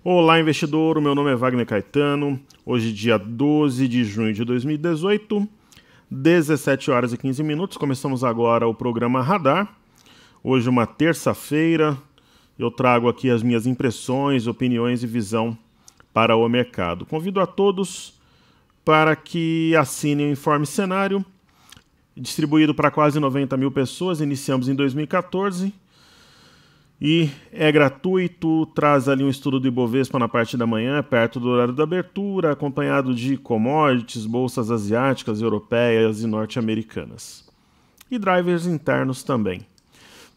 Olá, investidor. O meu nome é Wagner Caetano. Hoje, dia 12 de junho de 2018, 17 horas e 15 minutos. Começamos agora o programa Radar. Hoje, uma terça-feira, eu trago aqui as minhas impressões, opiniões e visão para o mercado. Convido a todos para que assinem o Informe Cenário, distribuído para quase 90 mil pessoas. Iniciamos em 2014. E é gratuito, traz ali um estudo do Ibovespa na parte da manhã, perto do horário da abertura, acompanhado de commodities, bolsas asiáticas, europeias e norte-americanas. E drivers internos também.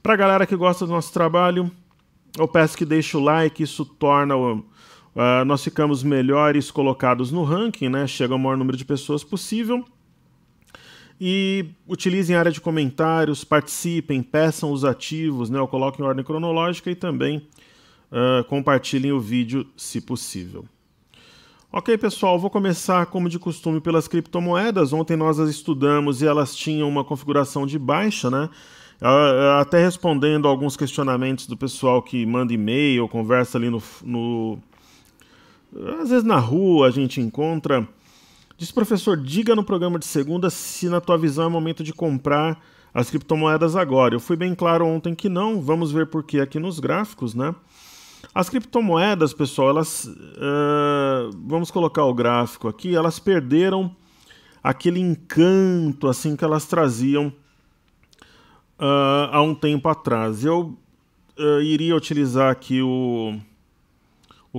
Para a galera que gosta do nosso trabalho, eu peço que deixe o like, isso torna... nós ficamos melhores colocados no ranking, né? Chega ao maior número de pessoas possível. E utilizem a área de comentários, participem, peçam os ativos, né? Eu coloco em ordem cronológica e também compartilhem o vídeo se possível. Ok, pessoal, vou começar como de costume pelas criptomoedas. Ontem nós as estudamos e elas tinham uma configuração de baixa, né? Até respondendo a alguns questionamentos do pessoal que manda e-mail, conversa ali às vezes na rua a gente encontra... Diz, professor, diga no programa de segunda se na tua visão é momento de comprar as criptomoedas agora. Eu fui bem claro ontem que não, vamos ver por que aqui nos gráficos, né? As criptomoedas, pessoal, elas... vamos colocar o gráfico aqui, elas perderam aquele encanto assim que elas traziam há um tempo atrás. Eu iria utilizar aqui o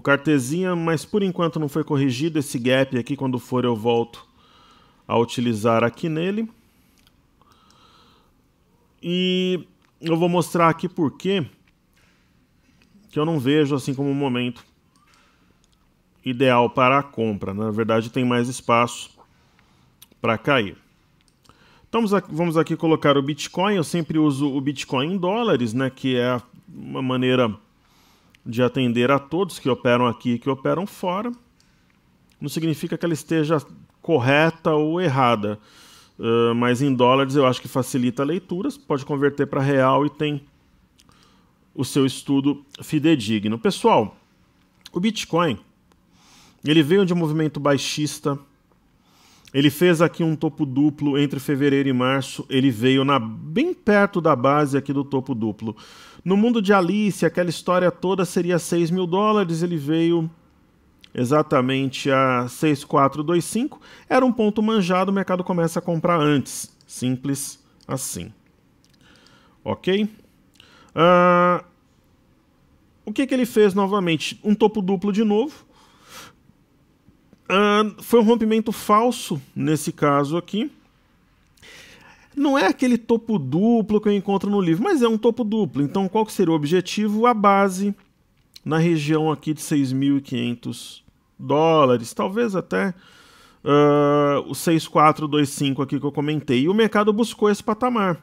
Cartesia, mas por enquanto não foi corrigido esse gap aqui. Quando for eu volto a utilizar aqui nele. E eu vou mostrar aqui por quê que eu não vejo assim como um momento ideal para a compra. Na verdade tem mais espaço para cair. Então vamos aqui colocar o Bitcoin. Eu sempre uso o Bitcoin em dólares, né, que é uma maneira de atender a todos que operam aqui e que operam fora. Não significa que ela esteja correta ou errada, mas em dólares eu acho que facilita a leitura, pode converter para real e tem o seu estudo fidedigno. Pessoal, o Bitcoin, ele veio de um movimento baixista, ele fez aqui um topo duplo entre fevereiro e março, ele veio bem perto da base aqui do topo duplo. No mundo de Alice, aquela história toda seria 6 mil dólares, ele veio exatamente a 6.425, era um ponto manjado, o mercado começa a comprar antes, simples assim. Ok? O que ele fez novamente? Um topo duplo de novo. Foi um rompimento falso nesse caso aqui. Não é aquele topo duplo que eu encontro no livro, mas é um topo duplo. Então, qual que seria o objetivo? A base na região aqui de 6.500 dólares, talvez até o 6.425 aqui que eu comentei. E o mercado buscou esse patamar.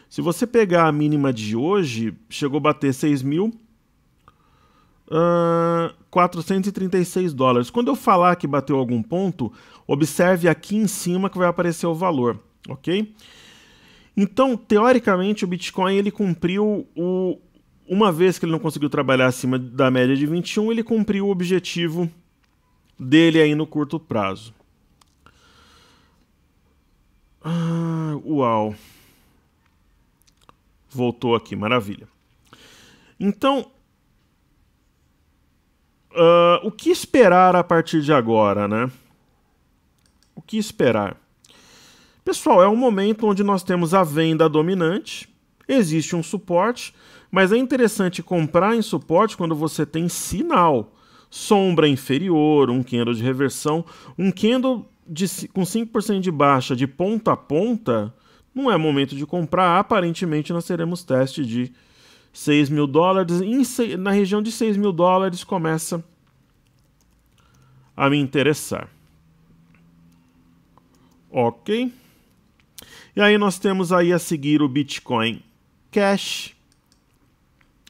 Se você pegar a mínima de hoje, chegou a bater 6.436 dólares. Quando eu falar que bateu algum ponto, observe aqui em cima que vai aparecer o valor. Ok? Então, teoricamente, o Bitcoin ele cumpriu uma vez que ele não conseguiu trabalhar acima da média de 21, ele cumpriu o objetivo dele aí no curto prazo. Uau! Voltou aqui, maravilha. Então, o que esperar a partir de agora, né? O que esperar? Pessoal, é um momento onde nós temos a venda dominante, existe um suporte, mas é interessante comprar em suporte quando você tem sinal, sombra inferior, um candle de reversão, um candle com 5% de baixa de ponta a ponta, não é momento de comprar. Aparentemente nós teremos teste de 6 mil dólares, na região de 6 mil dólares começa a me interessar. Ok? E aí nós temos aí a seguir o Bitcoin Cash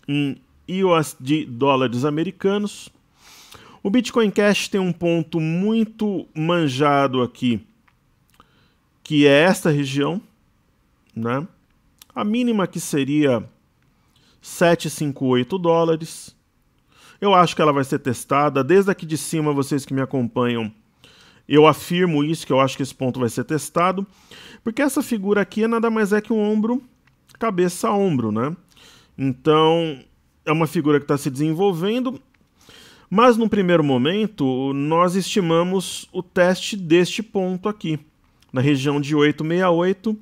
em USD dólares americanos. O Bitcoin Cash tem um ponto muito manjado aqui, que é esta região, né? A mínima que seria 758 dólares. Eu acho que ela vai ser testada. Desde aqui de cima, vocês que me acompanham, eu afirmo isso, que eu acho que esse ponto vai ser testado. Porque essa figura aqui nada mais é que um ombro, cabeça a ombro, né? Então, é uma figura que está se desenvolvendo. Mas, num primeiro momento, nós estimamos o teste deste ponto aqui. Na região de 868, o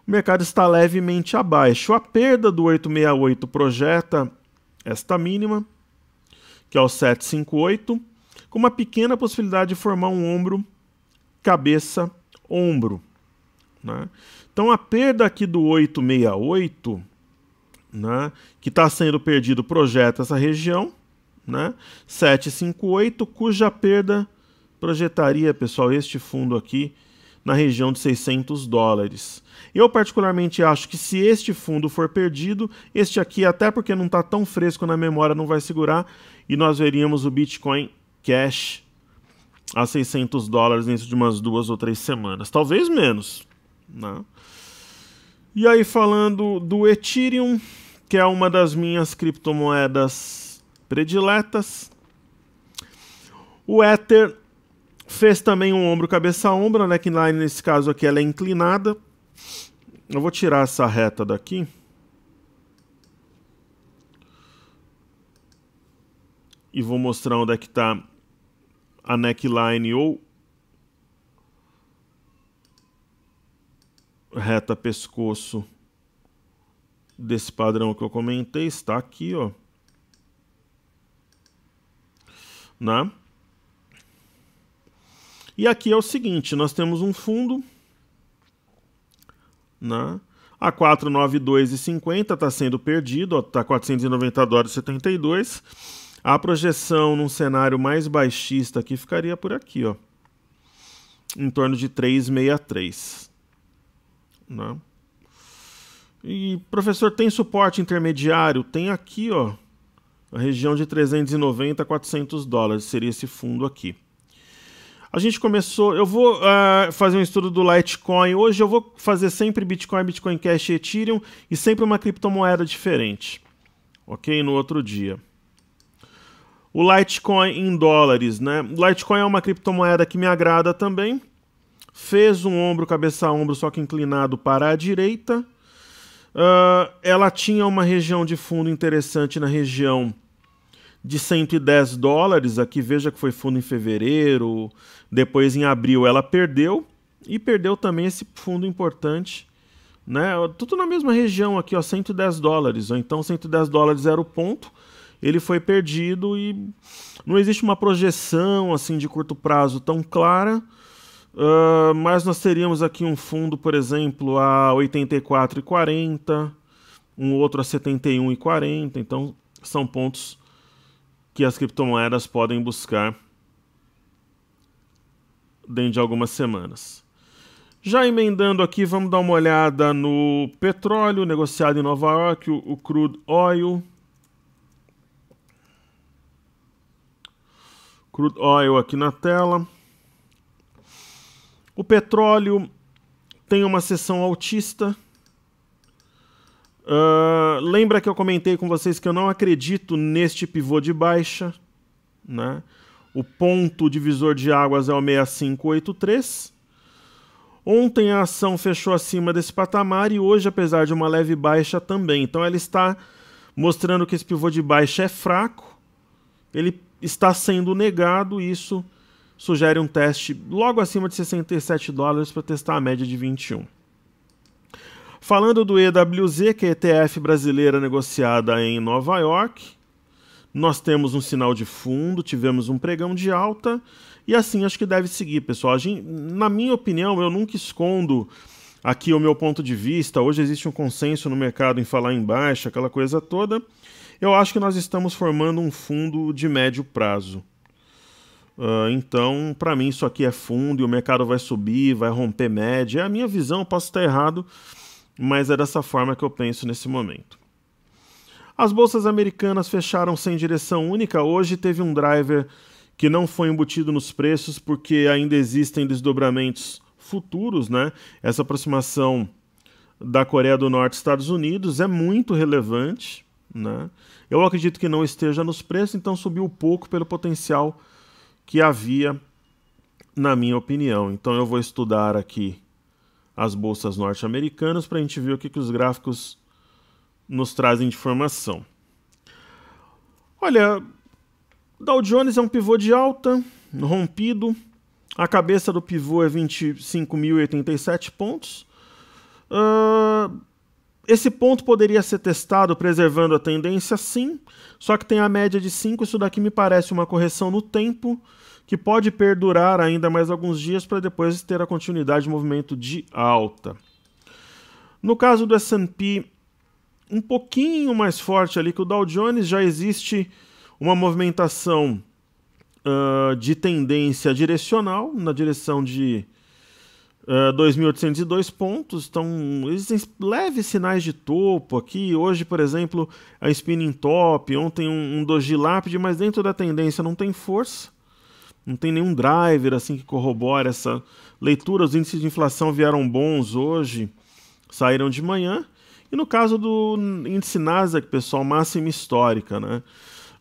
mercado está levemente abaixo. A perda do 868 projeta esta mínima, que é o 758, com uma pequena possibilidade de formar um ombro, cabeça, ombro, né? Então a perda aqui do 868, né, que está sendo perdido, projeta essa região, né, 758, cuja perda projetaria, pessoal, este fundo aqui na região de $600. Eu particularmente acho que se este fundo for perdido, este aqui, até porque não está tão fresco na memória, não vai segurar, e nós veríamos o Bitcoin Cash a $600 dentro de umas 2 ou 3 semanas, talvez menos, né? E aí, falando do Ethereum, que é uma das minhas criptomoedas prediletas, o Ether fez também um ombro, cabeça a ombro, né? Que lá nesse caso aqui ela é inclinada. Eu vou tirar essa reta daqui. E vou mostrar onde é que está a neckline ou reta pescoço desse padrão que eu comentei. Está aqui, ó. Né? E aqui é o seguinte, nós temos um fundo, né, a 492,50 está sendo perdido, está $490,72. A projeção num cenário mais baixista aqui ficaria por aqui, ó, em torno de 363. Né? E, professor, tem suporte intermediário? Tem aqui, ó, a região de 390 a $400, seria esse fundo aqui. A gente começou, eu vou fazer um estudo do Litecoin. Hoje eu vou fazer sempre Bitcoin, Bitcoin Cash e Ethereum e sempre uma criptomoeda diferente. Ok? No outro dia. O Litecoin em dólares, né? O Litecoin é uma criptomoeda que me agrada também. Fez um ombro, cabeça a ombro, só que inclinado para a direita. Ela tinha uma região de fundo interessante na região de $110, aqui veja que foi fundo em fevereiro, depois em abril ela perdeu, e perdeu também esse fundo importante, né? Tudo na mesma região aqui, ó, $110, ou então $110 era o ponto, ele foi perdido e não existe uma projeção assim de curto prazo tão clara, mas nós teríamos aqui um fundo, por exemplo, a 84,40, um outro a 71,40, então são pontos que as criptomoedas podem buscar dentro de algumas semanas. Já emendando aqui, vamos dar uma olhada no petróleo negociado em Nova York, o crude oil. Crude oil aqui na tela. O petróleo tem uma seção altista. Lembra que eu comentei com vocês que eu não acredito neste pivô de baixa, né? O ponto divisor de águas é o 6583. Ontem a ação fechou acima desse patamar e hoje, apesar de uma leve baixa também. Então ela está mostrando que esse pivô de baixa é fraco, ele está sendo negado e isso sugere um teste logo acima de $67 para testar a média de 21. Falando do EWZ, que é a ETF brasileira negociada em Nova York, nós temos um sinal de fundo, tivemos um pregão de alta e assim acho que deve seguir, pessoal. Na minha opinião, eu nunca escondo aqui o meu ponto de vista. Hoje existe um consenso no mercado em falar em baixa, aquela coisa toda. Eu acho que nós estamos formando um fundo de médio prazo. Então, para mim, isso aqui é fundo e o mercado vai subir, vai romper média. É a minha visão, posso estar errado, mas é dessa forma que eu penso nesse momento. As bolsas americanas fecharam sem direção única. Hoje teve um driver que não foi embutido nos preços porque ainda existem desdobramentos futuros, né? Essa aproximação da Coreia do Norte e Estados Unidos é muito relevante, né? Eu acredito que não esteja nos preços, então subiu pouco pelo potencial que havia, na minha opinião. Então eu vou estudar aqui as bolsas norte-americanas para a gente ver o que os gráficos nos trazem de informação. Olha, Dow Jones é um pivô de alta, rompido. A cabeça do pivô é 25.087 pontos. Esse ponto poderia ser testado preservando a tendência, sim, só que tem a média de 5. Isso daqui me parece uma correção no tempo, que pode perdurar ainda mais alguns dias para depois ter a continuidade de movimento de alta. No caso do S&P, um pouquinho mais forte ali que o Dow Jones, já existe uma movimentação de tendência direcional, na direção de 2.802 pontos. Então, existem leves sinais de topo aqui. Hoje, por exemplo, a spinning top, ontem um doji lápide, mas dentro da tendência não tem força. Não tem nenhum driver assim que corrobore essa leitura. Os índices de inflação vieram bons hoje, saíram de manhã. E no caso do índice Nasdaq, pessoal, máxima histórica, né?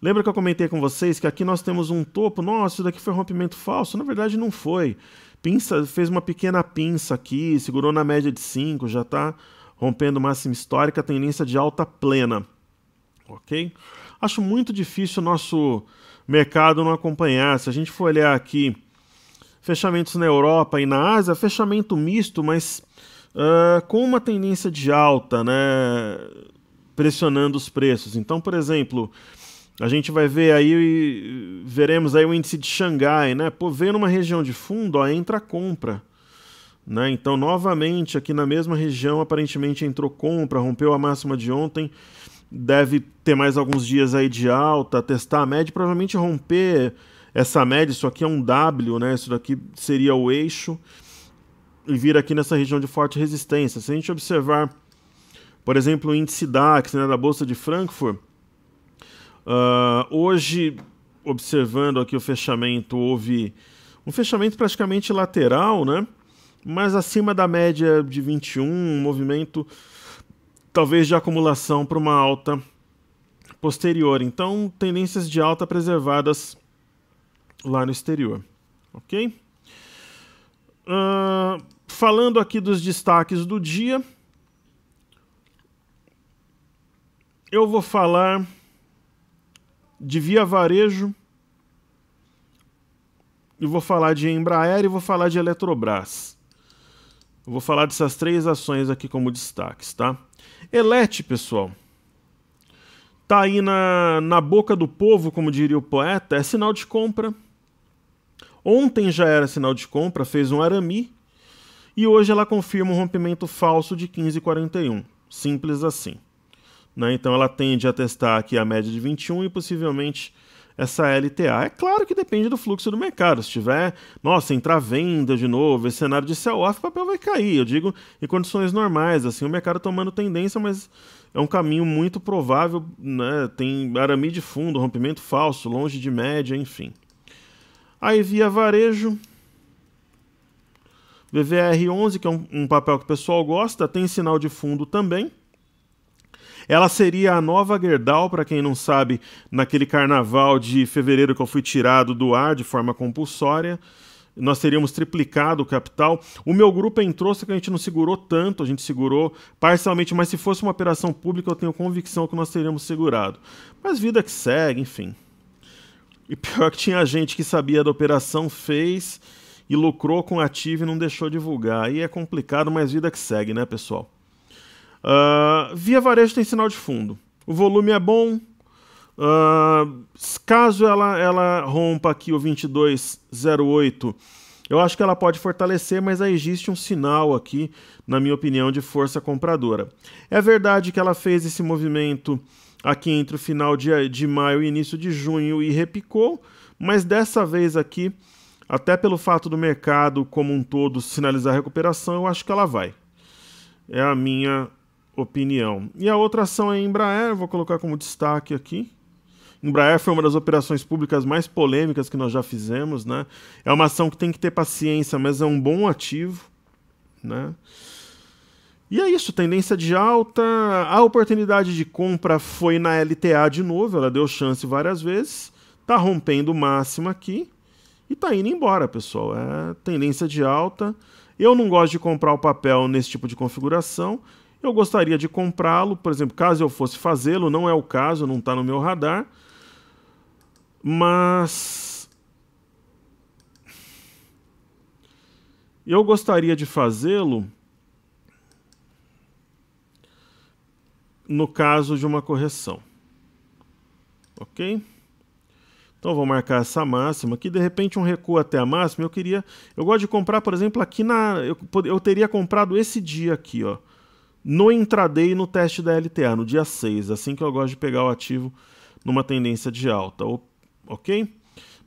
Lembra que eu comentei com vocês que aqui nós temos um topo? Nossa, isso daqui foi rompimento falso. Na verdade, não foi. Pinça, fez uma pequena pinça aqui, segurou na média de 5, já está rompendo máxima histórica, tendência de alta plena. Ok? Acho muito difícil o nosso mercado não acompanhar. Se a gente for olhar aqui, fechamentos na Europa e na Ásia, fechamento misto, mas com uma tendência de alta, né, pressionando os preços. Então, por exemplo, a gente vai ver aí, veremos aí o índice de Xangai, né? Pô, veio numa região de fundo, ó, entra compra, né? Então, novamente, aqui na mesma região, aparentemente entrou compra, rompeu a máxima de ontem, deve ter mais alguns dias aí de alta, testar a média, provavelmente romper essa média. Isso aqui é um W, né? Isso daqui seria o eixo, e vir aqui nessa região de forte resistência. Se a gente observar, por exemplo, o índice DAX, né, da Bolsa de Frankfurt, hoje, observando aqui o fechamento, houve um fechamento praticamente lateral, né? Mas acima da média de 21, um movimento talvez de acumulação para uma alta posterior. Então, tendências de alta preservadas lá no exterior, ok? Falando aqui dos destaques do dia, eu vou falar de Via Varejo, e vou falar de Embraer e vou falar de Eletrobras. Eu vou falar dessas 3 ações aqui como destaques, tá? Elet, pessoal, tá aí na boca do povo, como diria o poeta, é sinal de compra. Ontem já era sinal de compra, fez um arame, e hoje ela confirma um rompimento falso de 15,41. Simples assim. Né? Então ela tende a testar aqui a média de 21 e possivelmente essa LTA. É claro que depende do fluxo do mercado. Se tiver, nossa, entrar venda de novo, esse cenário de sell-off, o papel vai cair. Eu digo em condições normais, assim, o mercado tomando tendência, mas é um caminho muito provável, né? Tem arame de fundo, rompimento falso, longe de média, enfim. Aí Via Varejo, VVR11, que é um papel que o pessoal gosta, tem sinal de fundo também. Ela seria a nova Gerdau, para quem não sabe, naquele carnaval de fevereiro que eu fui tirado do ar de forma compulsória. Nós teríamos triplicado o capital. O meu grupo entrou, só que a gente não segurou tanto, a gente segurou parcialmente, mas se fosse uma operação pública eu tenho convicção que nós teríamos segurado. Mas vida que segue, enfim. E pior que tinha gente que sabia da operação, fez e lucrou com ativo e não deixou divulgar. Aí é complicado, mas vida que segue, né, pessoal? Via Varejo tem sinal de fundo. O volume é bom. Caso ela rompa aqui o 22,08, eu acho que ela pode fortalecer, mas aí existe um sinal aqui, na minha opinião, de força compradora. É verdade que ela fez esse movimento aqui entre o final de maio e início de junho e repicou, mas dessa vez aqui, até pelo fato do mercado como um todo sinalizar recuperação, eu acho que ela vai. É a minha opinião. E a outra ação é a Embraer, vou colocar como destaque aqui. Embraer foi uma das operações públicas mais polêmicas que nós já fizemos, né? É uma ação que tem que ter paciência, mas é um bom ativo, né? E é isso, tendência de alta. A oportunidade de compra foi na LTA de novo, ela deu chance várias vezes. Tá rompendo o máximo aqui e tá indo embora, pessoal. É tendência de alta. Eu não gosto de comprar o papel nesse tipo de configuração. Eu gostaria de comprá-lo, por exemplo, caso eu fosse fazê-lo, não é o caso, não está no meu radar. Mas eu gostaria de fazê-lo no caso de uma correção. Ok? Então eu vou marcar essa máxima aqui, de repente um recuo até a máxima, eu gosto de comprar, por exemplo, aqui eu teria comprado esse dia aqui, ó, no intraday no teste da LTA, no dia 6, assim que eu gosto de pegar o ativo numa tendência de alta, ok?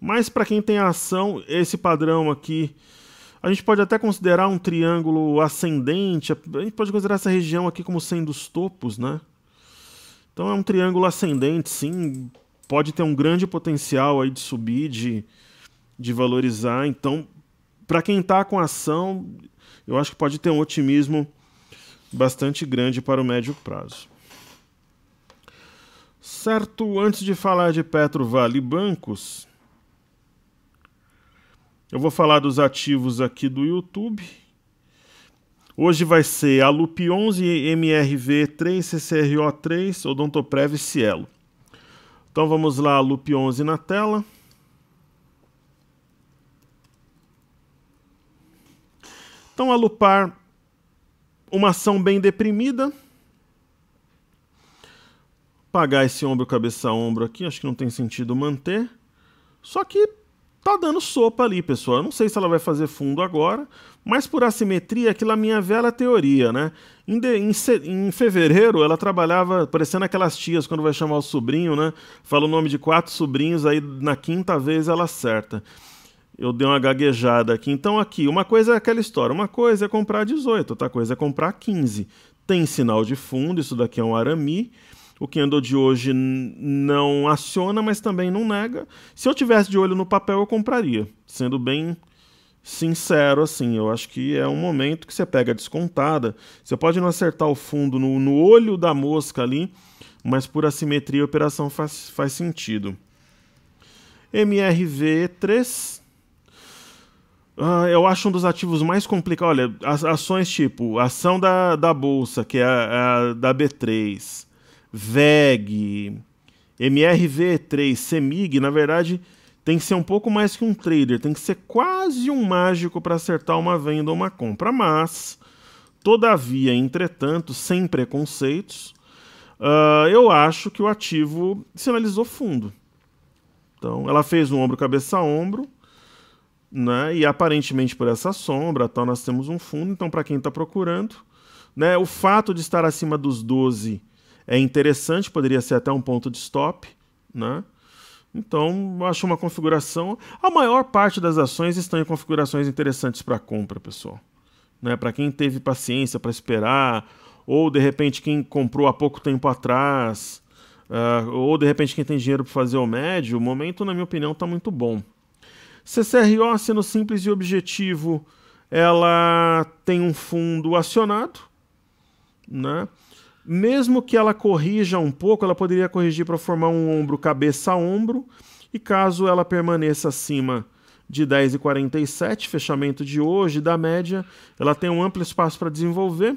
Mas para quem tem a ação, esse padrão aqui, a gente pode até considerar um triângulo ascendente, a gente pode considerar essa região aqui como sendo os topos, né? Então é um triângulo ascendente, sim, pode ter um grande potencial aí de subir, de valorizar. Então, para quem está com ação, eu acho que pode ter um otimismo bastante grande para o médio prazo. Certo, antes de falar de Petro, Vale e bancos, eu vou falar dos ativos aqui do YouTube. Hoje vai ser a Lupi 11, MRV3, CCRO3, Odontoprev e Cielo. Então vamos lá, Lupi 11 na tela. Então a Lupar, uma ação bem deprimida. Pagar esse ombro, cabeça a ombro aqui, acho que não tem sentido manter. Só que tá dando sopa ali, pessoal. Eu não sei se ela vai fazer fundo agora, mas por assimetria, aquilo é a minha velha teoria, né? Em fevereiro, ela trabalhava parecendo aquelas tias quando vai chamar o sobrinho, né? Fala o nome de 4 sobrinhos, aí na quinta vez ela acerta. Eu dei uma gaguejada aqui. Então aqui, uma coisa é aquela história. Uma coisa é comprar 18, outra coisa é comprar 15. Tem sinal de fundo, isso daqui é um arame. O candle de hoje não aciona, mas também não nega. Se eu tivesse de olho no papel, eu compraria. Sendo bem sincero, assim, eu acho que é um momento que você pega descontada. Você pode não acertar o fundo no olho da mosca ali, mas por assimetria a operação faz sentido. MRV3. Eu acho um dos ativos mais complicados. Olha, ações tipo ação da Bolsa, que é a da B3, VEG, MRV3, CEMIG, na verdade, tem que ser um pouco mais que um trader, tem que ser quase um mágico para acertar uma venda ou uma compra. Mas, todavia, entretanto, sem preconceitos, eu acho que o ativo sinalizou fundo. Então, ela fez um ombro, cabeça a ombro, né? E aparentemente por essa sombra, tal, nós temos um fundo. Então, para quem está procurando, né, o fato de estar acima dos 12 é interessante, poderia ser até um ponto de stop, né? Então, eu acho uma configuração... A maior parte das ações estão em configurações interessantes para compra, pessoal. Né? Para quem teve paciência para esperar, ou de repente quem comprou há pouco tempo atrás, ou de repente quem tem dinheiro para fazer o médio, o momento, na minha opinião, está muito bom. CCRO, sendo simples e objetivo, ela tem um fundo acionado, né? Mesmo que ela corrija um pouco, ela poderia corrigir para formar um ombro cabeça a ombro, e caso ela permaneça acima de 10,47, fechamento de hoje, da média, ela tem um amplo espaço para desenvolver.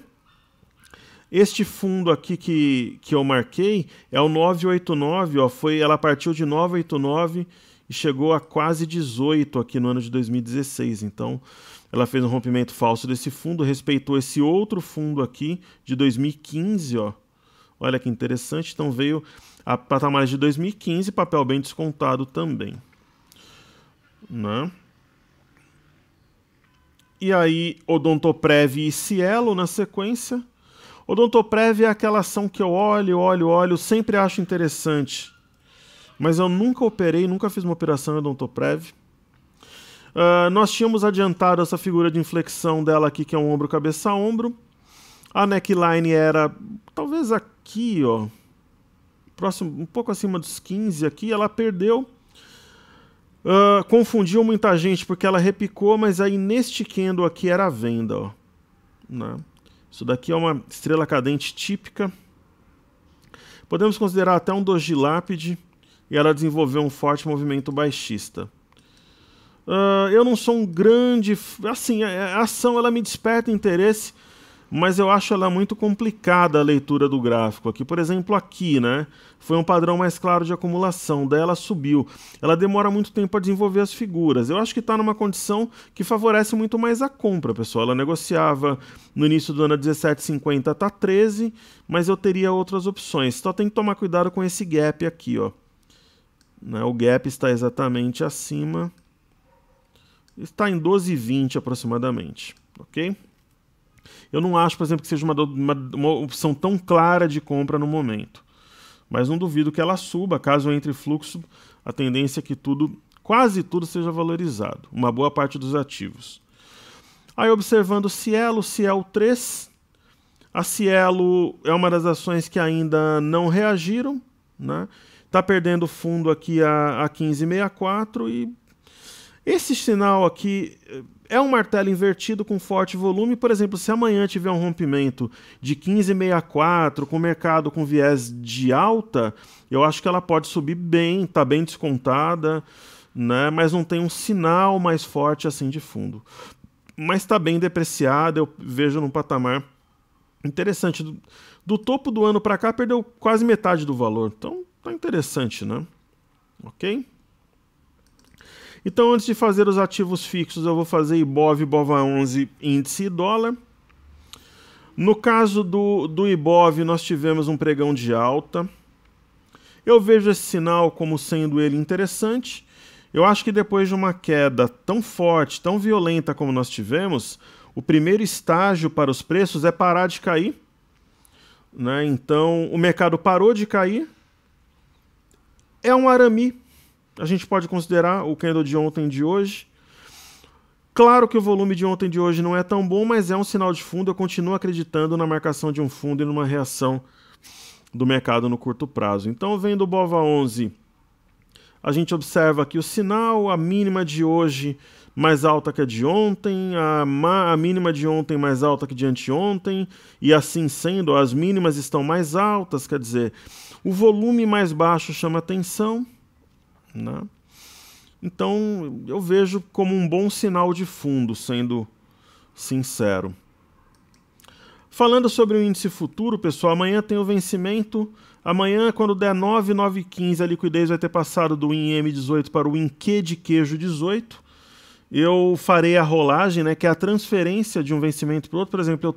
Este fundo aqui que eu marquei é o 989, ó, ela partiu de 989 e chegou a quase 18 aqui no ano de 2016, então ela fez um rompimento falso desse fundo, respeitou esse outro fundo aqui de 2015, ó. Olha que interessante, então veio a patamares de 2015, papel bem descontado também, né? E aí, Odontoprev e Cielo na sequência. Odontoprev é aquela ação que eu olho, sempre acho interessante, mas eu nunca operei, nunca fiz uma operação em Odontoprev. Nós tínhamos adiantado essa figura de inflexão dela aqui, que é um ombro, cabeça a ombro. A neckline era talvez aqui, ó, próximo, um pouco acima dos 15 aqui, ela perdeu. Confundiu muita gente porque ela repicou, mas aí neste candle aqui era a venda, ó, né? Isso daqui é uma estrela cadente típica. Podemos considerar até um doji lápide e ela desenvolveu um forte movimento baixista. Eu não sou um grande... Assim, a ação ela me desperta interesse, mas eu acho ela muito complicada a leitura do gráfico aqui. Por exemplo, aqui, né? Foi um padrão mais claro de acumulação, daí ela subiu. Ela demora muito tempo a desenvolver as figuras. Eu acho que está numa condição que favorece muito mais a compra, pessoal. Ela negociava no início do ano a 17,50, tá 13, mas eu teria outras opções. Só tem que tomar cuidado com esse gap aqui, ó. Né? O gap está exatamente acima. Está em 12,20 aproximadamente, ok? Eu não acho, por exemplo, que seja uma opção tão clara de compra no momento. Mas não duvido que ela suba, caso entre fluxo, a tendência é que quase tudo seja valorizado, uma boa parte dos ativos. Aí observando Cielo 3, a Cielo é uma das ações que ainda não reagiram, né? Está perdendo fundo aqui a 15,64 e esse sinal aqui é um martelo invertido com forte volume. Por exemplo, se amanhã tiver um rompimento de 15,64 com o mercado com viés de alta, eu acho que ela pode subir bem, está bem descontada, né? Mas não tem um sinal mais forte assim de fundo. Mas está bem depreciada, eu vejo num patamar interessante. Do topo do ano para cá perdeu quase metade do valor, então tá interessante, né? Ok? Então, antes de fazer os ativos fixos, eu vou fazer IBOV, IBOVA11, índice e dólar. No caso do IBOV, nós tivemos um pregão de alta. Eu vejo esse sinal como sendo ele interessante. Eu acho que depois de uma queda tão forte, tão violenta como nós tivemos, o primeiro estágio para os preços é parar de cair, né? Então, o mercado parou de cair. É um arame. A gente pode considerar o candle de ontem e de hoje. Claro que o volume de ontem e de hoje não é tão bom, mas é um sinal de fundo. Eu continuo acreditando na marcação de um fundo e numa reação do mercado no curto prazo. Então, vendo o BOVA11, a gente observa aqui o sinal, a mínima de hoje mais alta que a de ontem, a mínima de ontem mais alta que de anteontem, e assim sendo, as mínimas estão mais altas, quer dizer, o volume mais baixo chama atenção, né? Então eu vejo como um bom sinal de fundo, sendo sincero. Falando sobre o índice futuro, pessoal, amanhã tem o vencimento. Amanhã, quando der 9, 9,15, a liquidez vai ter passado do WIN-M18 para o WIN-Q de queijo 18. Eu farei a rolagem, né, que é a transferência de um vencimento para o outro. Por exemplo,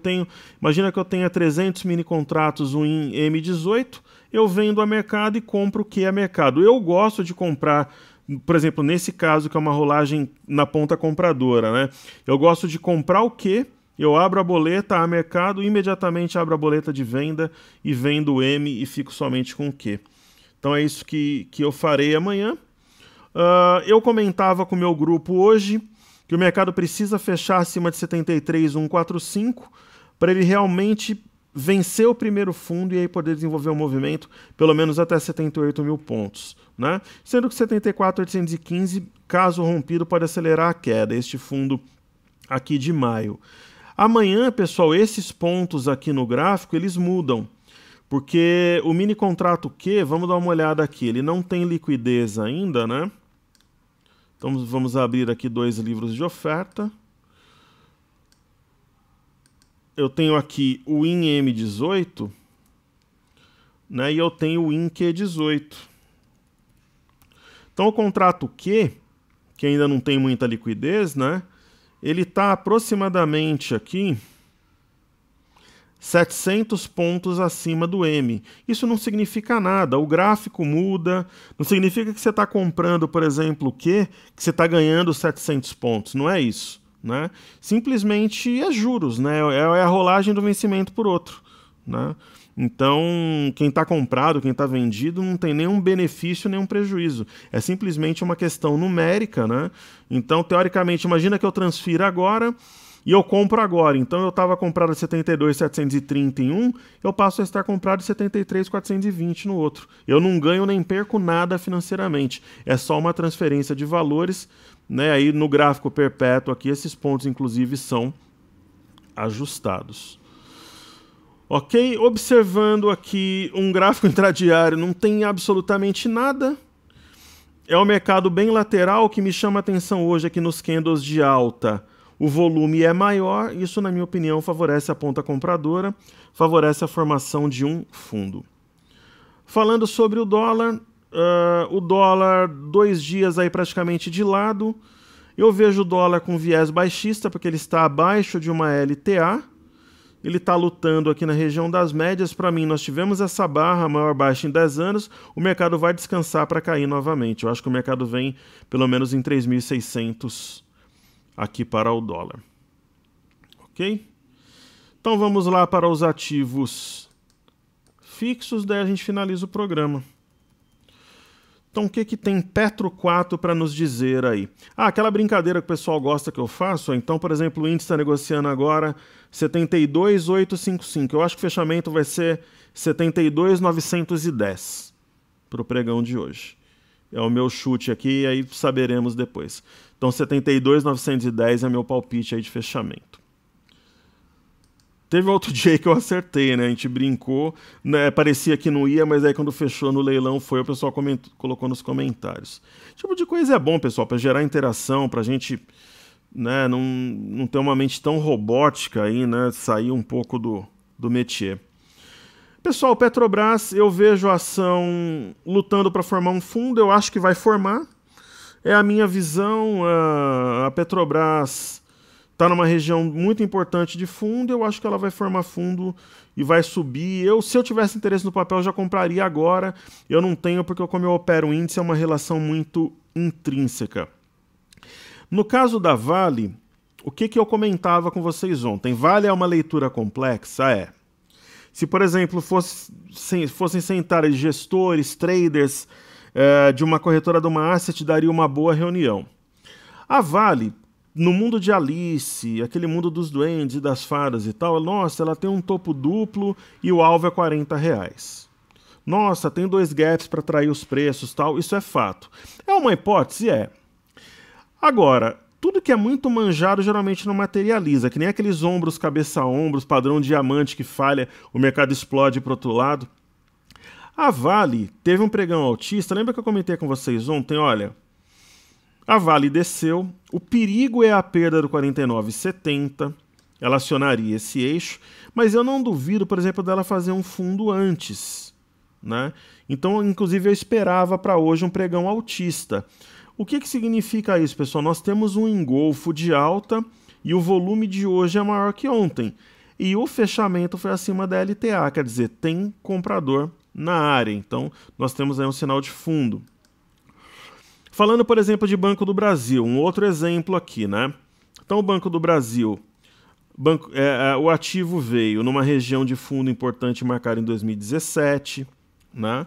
imagina que eu tenha 300 mini contratos WIN-M18, eu vendo a mercado e compro o que é mercado. Eu gosto de comprar, por exemplo, nesse caso que é uma rolagem na ponta compradora, né? Eu gosto de comprar o que, eu abro a boleta a mercado, imediatamente abro a boleta de venda e vendo o M e fico somente com o que. Então é isso que eu farei amanhã. Eu comentava com o meu grupo hoje que o mercado precisa fechar acima de 73,145 para ele realmente vencer o primeiro fundo e aí poder desenvolver um movimento pelo menos até 78 mil pontos, né? Sendo que 74.815, caso rompido, pode acelerar a queda, este fundo aqui de maio. Amanhã, pessoal, esses pontos aqui no gráfico, eles mudam, porque o mini contrato Q, vamos dar uma olhada aqui, ele não tem liquidez ainda, né? Então vamos abrir aqui 2 livros de oferta. Eu tenho aqui o WIN-M18, né, e eu tenho o WIN-Q18. Então o contrato Q, que ainda não tem muita liquidez, né, ele está aproximadamente aqui 700 pontos acima do M. Isso não significa nada, o gráfico muda, não significa que você está comprando, por exemplo, o Q, que você está ganhando 700 pontos, não é isso. Né? Simplesmente é juros, né? É a rolagem do vencimento por outro, né? Então, quem está comprado, quem está vendido, não tem nenhum benefício, nenhum prejuízo. É simplesmente uma questão numérica, né? Então, teoricamente, imagina que eu transfira agora e eu compro agora. Então, eu estava comprado a 72.730 em um, eu passo a estar comprado a 73.420 no outro. Eu não ganho nem perco nada financeiramente. É só uma transferência de valores, né? Aí no gráfico perpétuo aqui, esses pontos inclusive são ajustados. Ok? Observando aqui um gráfico intradiário, não tem absolutamente nada. É um mercado bem lateral. O que me chama a atenção hoje aqui nos candles de alta, o volume é maior. Isso, na minha opinião, favorece a ponta compradora, favorece a formação de um fundo. Falando sobre o dólar 2 dias aí praticamente de lado. Eu vejo o dólar com viés baixista, porque ele está abaixo de uma LTA. Ele está lutando aqui na região das médias. Para mim, nós tivemos essa barra, a maior baixa em 10 anos. O mercado vai descansar para cair novamente. Eu acho que o mercado vem pelo menos em 3.600 aqui para o dólar. Ok? Então vamos lá para os ativos fixos, daí a gente finaliza o programa. Então o que tem Petro 4 para nos dizer aí? Aquela brincadeira que o pessoal gosta que eu faço. Então, por exemplo, o índice está negociando agora 72.855. Eu acho que o fechamento vai ser 72.910 para o pregão de hoje. É o meu chute aqui e aí saberemos depois. Então 72.910 é meu palpite aí de fechamento. Teve outro dia que eu acertei, né? A gente brincou, né? Parecia que não ia, mas aí quando fechou no leilão foi, o pessoal colocou nos comentários. Esse tipo de coisa é bom, pessoal, para gerar interação, para a gente, né, não ter uma mente tão robótica aí, né? Sair um pouco do métier. Pessoal, Petrobras, eu vejo a ação lutando para formar um fundo, eu acho que vai formar. É a minha visão, a Petrobras está numa região muito importante de fundo, eu acho que ela vai formar fundo e vai subir. Se eu tivesse interesse no papel, eu já compraria agora. Eu não tenho, porque como eu opero o índice, é uma relação muito intrínseca. No caso da Vale, o que eu comentava com vocês ontem? Vale é uma leitura complexa? Se, por exemplo, fossem sentar gestores, traders de uma corretora de uma asset, daria uma boa reunião. A Vale, no mundo de Alice, aquele mundo dos duendes e das fadas e tal, nossa, ela tem um topo duplo e o alvo é R$40. Nossa, tem 2 gaps para atrair os preços e tal, isso é fato. É uma hipótese? É. Agora, tudo que é muito manjado geralmente não materializa, que nem aqueles ombros, cabeça a ombros, padrão diamante que falha, o mercado explode para o outro lado. A Vale teve um pregão altista, lembra que eu comentei com vocês ontem? Olha, a Vale desceu, o perigo é a perda do 49,70, ela acionaria esse eixo, mas eu não duvido, por exemplo, dela fazer um fundo antes, né? Então, inclusive, eu esperava para hoje um pregão altista. O que significa isso, pessoal? Nós temos um engolfo de alta e o volume de hoje é maior que ontem. E o fechamento foi acima da LTA, quer dizer, tem comprador na área. Então, nós temos aí um sinal de fundo. Falando, por exemplo, de Banco do Brasil, um outro exemplo aqui, né? Então, o Banco do Brasil, o ativo veio numa região de fundo importante marcada em 2017, né?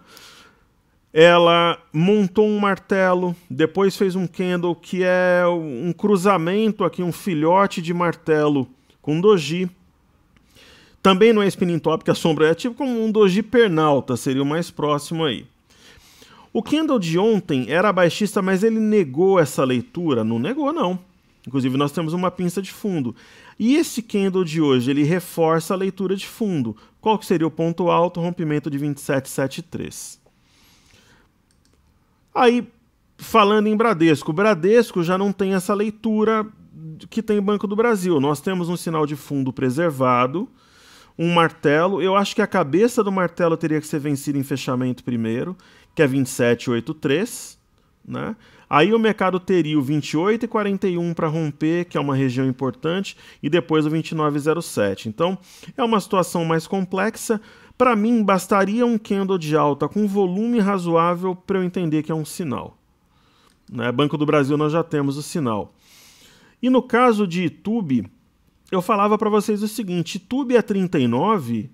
Ela montou um martelo, depois fez um candle que é um cruzamento aqui, um filhote de martelo com doji. Também não é spinning top, que a sombra é tipo como um doji pernalta, seria o mais próximo aí. O candle de ontem era baixista, mas ele negou essa leitura? Não negou, não. Inclusive, nós temos uma pinça de fundo. E esse candle de hoje, ele reforça a leitura de fundo. Qual que seria o ponto alto? Rompimento de 27,73. Aí, falando em Bradesco, o Bradesco já não tem essa leitura que tem Banco do Brasil. Nós temos um sinal de fundo preservado, um martelo. Eu acho que a cabeça do martelo teria que ser vencida em fechamento primeiro, que é 27,83, né? Aí o mercado teria o 28,41 para romper, que é uma região importante, e depois o 29,07. Então, é uma situação mais complexa. Para mim, bastaria um candle de alta com volume razoável para eu entender que é um sinal. Né? Banco do Brasil nós já temos o sinal. E no caso de Itube, eu falava para vocês o seguinte, Itube a 39,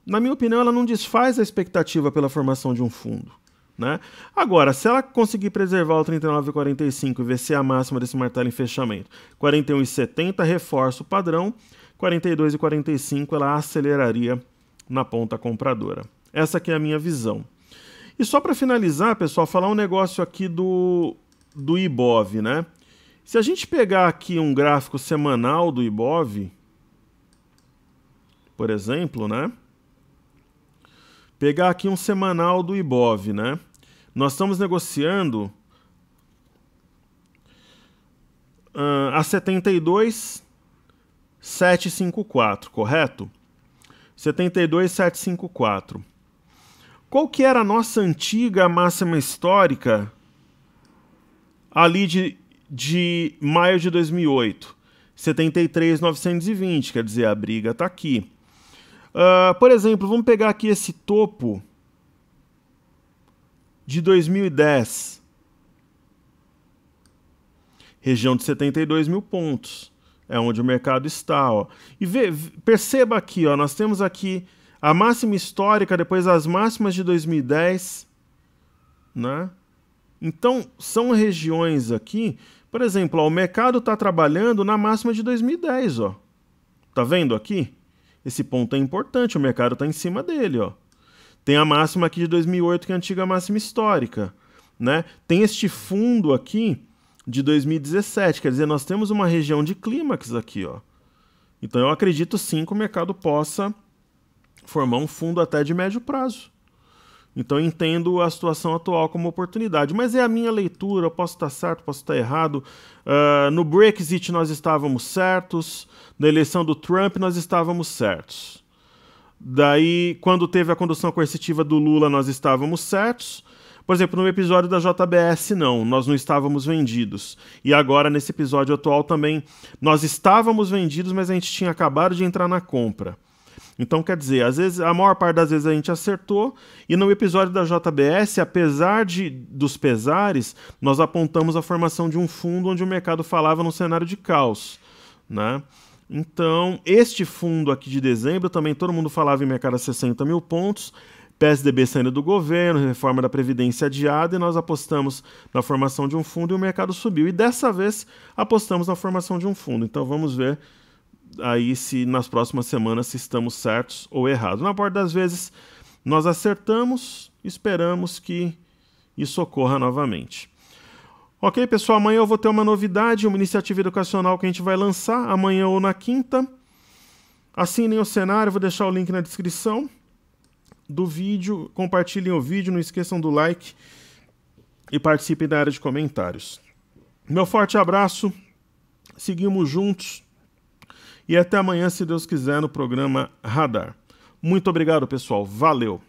na minha opinião, ela não desfaz a expectativa pela formação de um fundo. Né? Agora, se ela conseguir preservar o 39,45 e vencer a máxima desse martelo em fechamento, 41,70 reforça o padrão, 42,45 ela aceleraria na ponta compradora. Essa aqui é a minha visão. E só para finalizar, pessoal, falar um negócio aqui do Ibov, né? Se a gente pegar aqui um gráfico semanal do Ibov, por exemplo, né? Pegar aqui um semanal do Ibov, né? Nós estamos negociando a 72,754, correto? 72,754. Qual que era a nossa antiga máxima histórica ali de maio de 2008? 73,920, quer dizer, a briga está aqui. Por exemplo, vamos pegar aqui esse topo de 2010. Região de 72 mil pontos. É onde o mercado está. Ó. E perceba aqui, ó, nós temos aqui a máxima histórica, depois as máximas de 2010. Né? Então, são regiões aqui. Por exemplo, ó, o mercado está trabalhando na máxima de 2010. Ó. Tá vendo aqui? Esse ponto é importante, o mercado está em cima dele. Ó. Tem a máxima aqui de 2008, que é a antiga máxima histórica. Né? Tem este fundo aqui de 2017, quer dizer, nós temos uma região de clímax aqui, ó. Então eu acredito sim que o mercado possa formar um fundo até de médio prazo. Então eu entendo a situação atual como oportunidade, mas é a minha leitura, eu posso estar certo, posso estar errado. No Brexit nós estávamos certos, na eleição do Trump nós estávamos certos. Daí, quando teve a condução coercitiva do Lula, nós estávamos certos. Por exemplo, no episódio da JBS, não, nós não estávamos vendidos. E agora, nesse episódio atual também, nós estávamos vendidos, mas a gente tinha acabado de entrar na compra. Então, quer dizer, às vezes, a maior parte das vezes a gente acertou, e no episódio da JBS, apesar dos pesares, nós apontamos a formação de um fundo onde o mercado falava num cenário de caos, né? Então, este fundo aqui de dezembro, também todo mundo falava em mercado a 60 mil pontos, PSDB saindo do governo, reforma da Previdência adiada, e nós apostamos na formação de um fundo e o mercado subiu. E dessa vez apostamos na formação de um fundo. Então vamos ver aí se nas próximas semanas se estamos certos ou errados. Na parte das vezes nós acertamos, esperamos que isso ocorra novamente. Ok, pessoal, amanhã eu vou ter uma novidade, uma iniciativa educacional que a gente vai lançar amanhã ou na quinta. Assinem o cenário, vou deixar o link na descrição do vídeo, compartilhem o vídeo, não esqueçam do like e participem da área de comentários. Meu forte abraço, seguimos juntos e até amanhã, se Deus quiser, no programa Radar. Muito obrigado, pessoal, valeu!